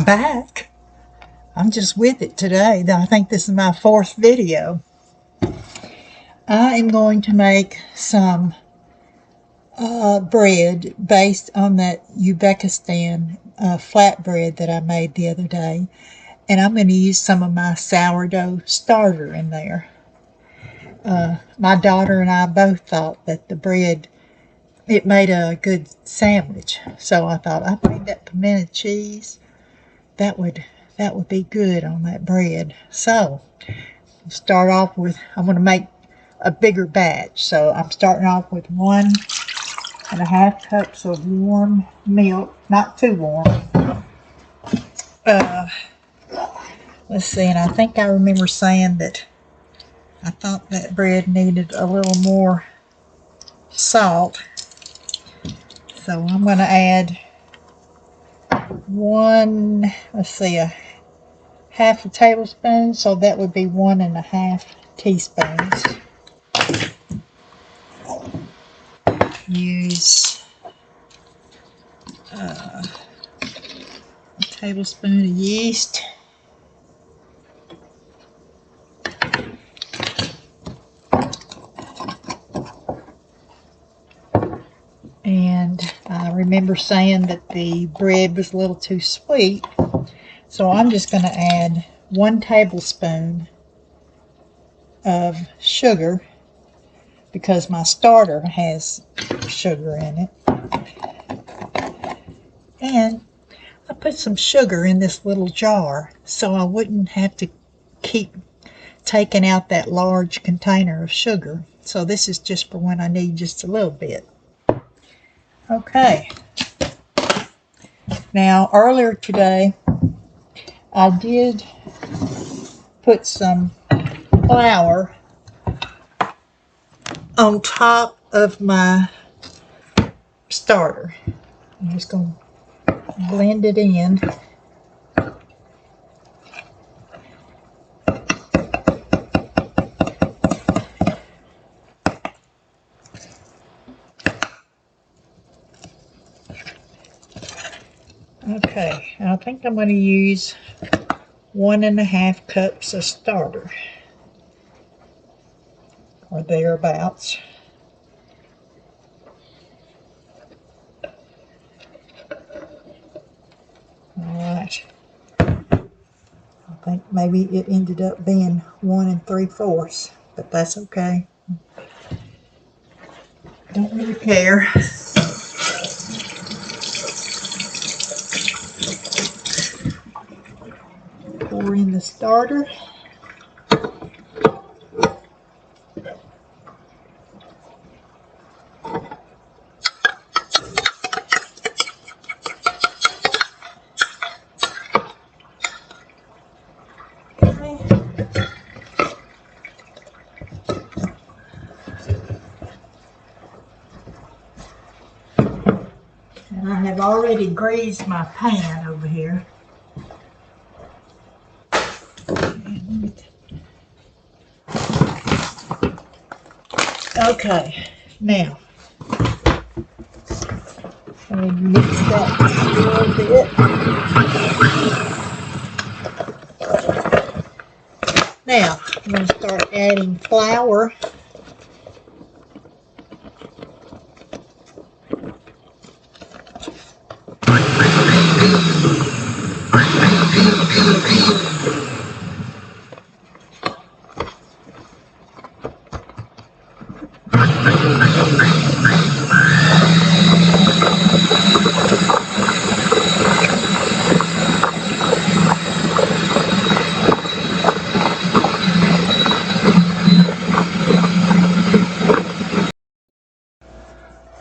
back. I'm just with it today. I think this is my 4th video. I am going to make some bread based on that Uzbekistan flatbread that I made the other day. And I'm going to use some of my sourdough starter in there. My daughter and I both thought that the bread, it made a good sandwich. So I thought, I think that pimento cheese, that would be good on that bread. So start off with, I'm going to make a bigger batch. So I'm starting off with 1.5 cups of warm milk, not too warm. Let's see, and I think I remember saying that I thought that bread needed a little more salt. So I'm going to add a half a tablespoon, so that would be 1.5 teaspoons. Use a tablespoon of yeast. And I remember saying that the bread was a little too sweet, so I'm just going to add 1 tablespoon of sugar because my starter has sugar in it. And I put some sugar in this little jar so I wouldn't have to keep taking out that large container of sugar. So this is just for when I need just a little bit. Okay. Now, earlier today, I did put some flour on top of my starter. I'm just going to blend it in. Okay, I think I'm going to use 1.5 cups of starter, or thereabouts. Alright, I think maybe it ended up being 1 3/4, but that's okay. Don't really care. Pour in the starter. And I have already greased my pan over here. Okay, now I'm going to mix that a little bit. Now I'm going to start adding flour.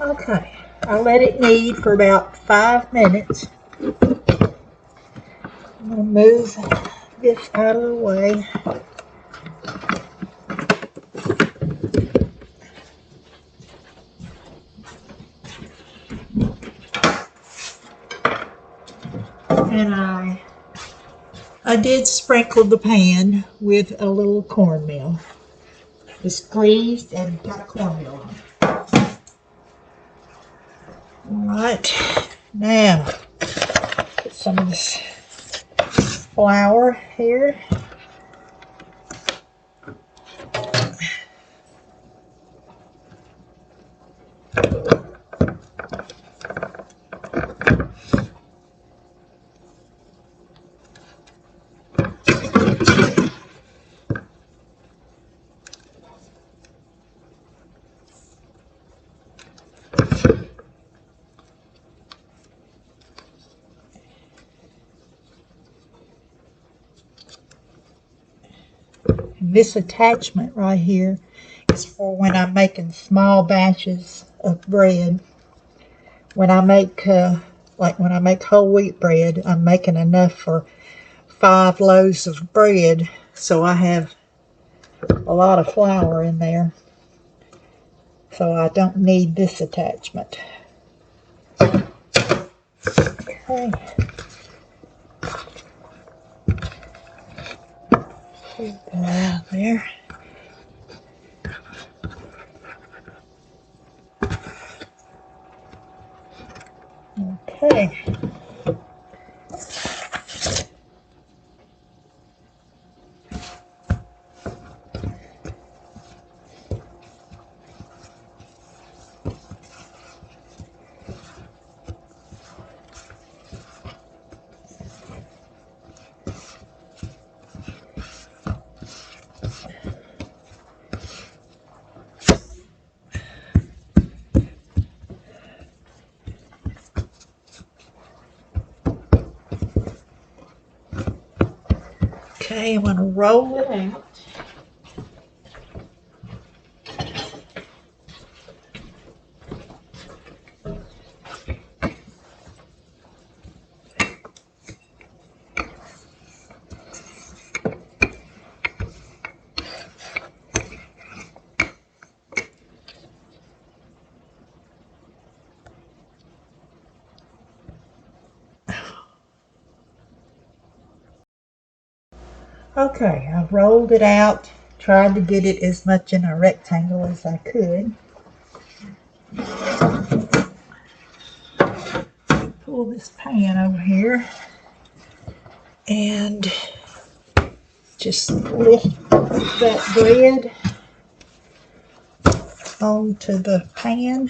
Okay, I let it knead for about 5 minutes. I'm going to move this out of the way. And I did sprinkle the pan with a little cornmeal. It's squeezed and got a cornmeal on it. Alright, now put some of this flour here. This attachment right here is for when I'm making small batches of bread. When I make, like when I make whole wheat bread, I'm making enough for 5 loaves of bread, so I have a lot of flour in there. So I don't need this attachment. Okay. Put that out there. Okay. Okay, I'm going to roll it out. Okay, I've rolled it out, tried to get it as much in a rectangle as I could. Pull this pan over here and just lift that bread onto the pan.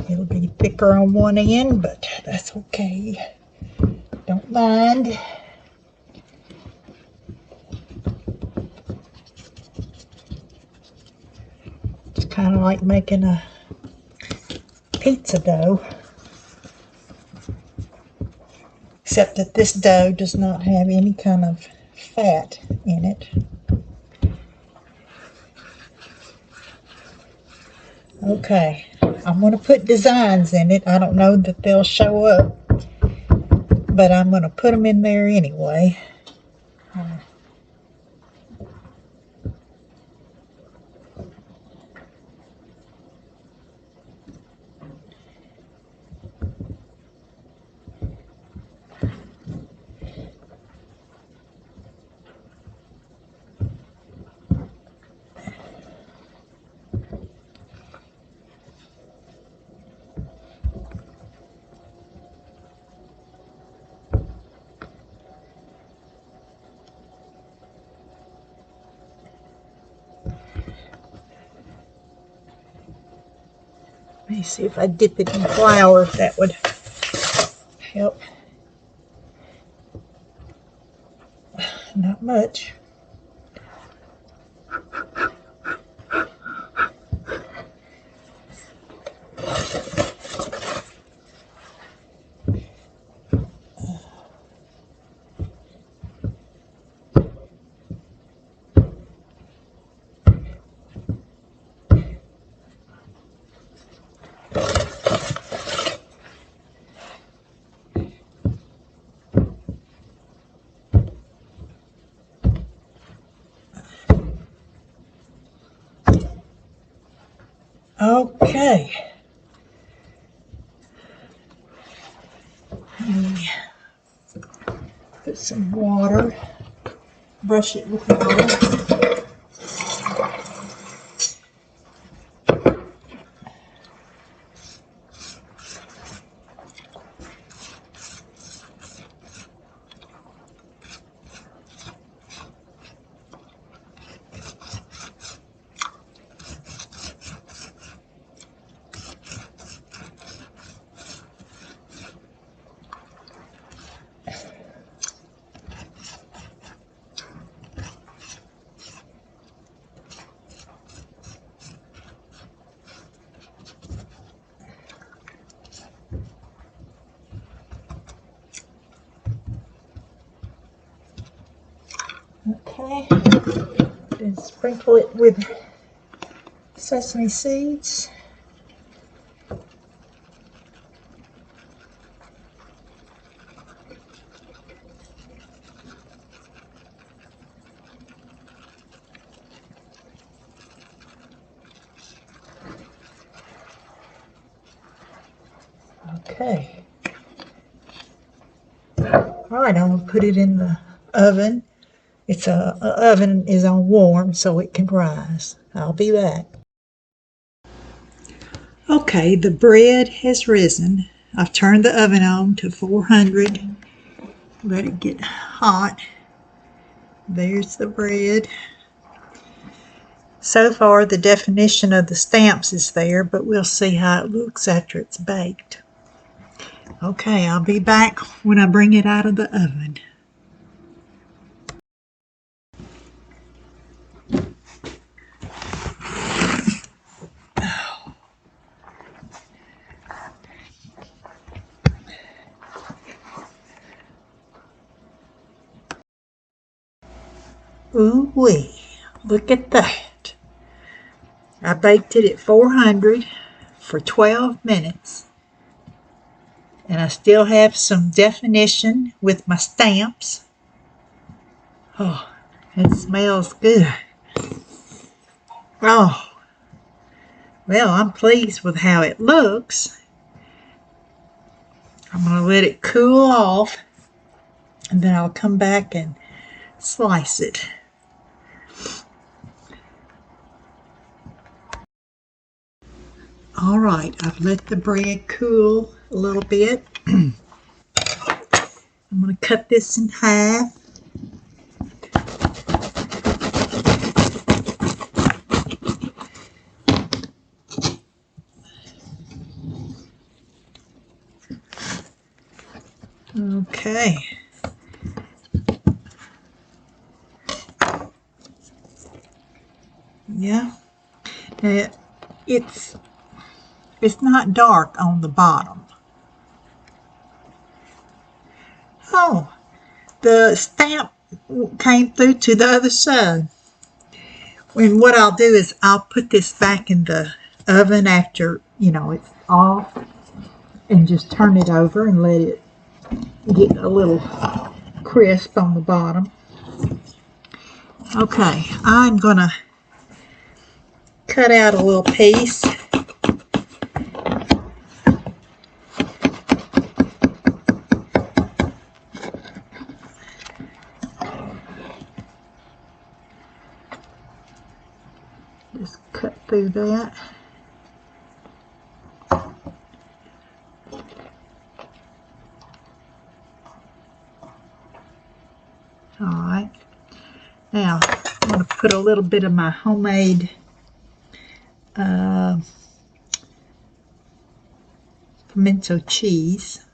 It'll be thicker on one end, but that's okay. Don't mind. It's kind of like making a pizza dough, except that this dough does not have any kind of fat in it. Okay, I'm going to put designs in it. I don't know that they'll show up, but I'm going to put them in there anyway. Let me see if I dip it in flour, if that would help. Not much. Okay. Let me put some water, brush it with water. Okay. Then sprinkle it with sesame seeds. Okay. All right, I'm gonna put it in the oven. It's oven is on warm so it can rise. I'll be back. Okay, the bread has risen. I've turned the oven on to 400. Let it get hot. There's the bread. So far the definition of the stamps is there, but we'll see how it looks after it's baked. Okay, I'll be back when I bring it out of the oven. Ooh wee, look at that. I baked it at 400 for 12 minutes. And I still have some definition with my stamps. Oh, it smells good. Oh, well, I'm pleased with how it looks. I'm going to let it cool off, and then I'll come back and slice it. All right, I've let the bread cool a little bit. I'm going to cut this in half. Okay. Yeah. Now, it's not dark on the bottom. Oh, the stamp came through to the other side. And what I'll do is I'll put this back in the oven after, it's off, and just turn it over and let it get a little crisp on the bottom. Okay, I'm going to cut out a little piece. Just cut through that. Alright, now I'm going to put a little bit of my homemade pimento cheese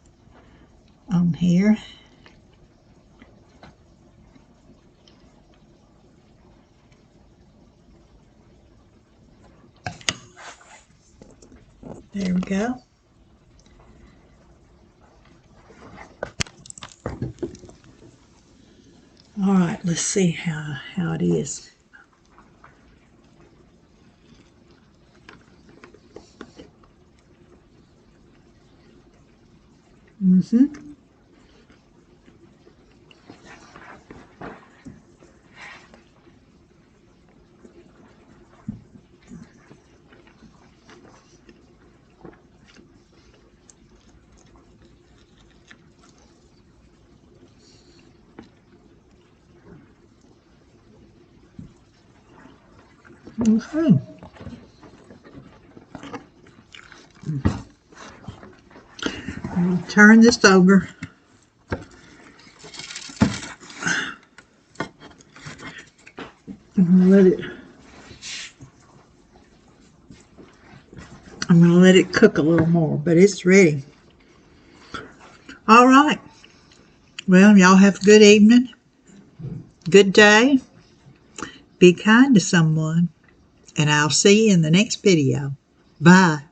on here. There we go. All right, let's see how it is. Mm-hmm. Okay. I'll turn this over. I'm gonna let it cook a little more, but it's ready. All right. Well, y'all have a good evening, good day. Be kind to someone, and I'll see you in the next video. Bye.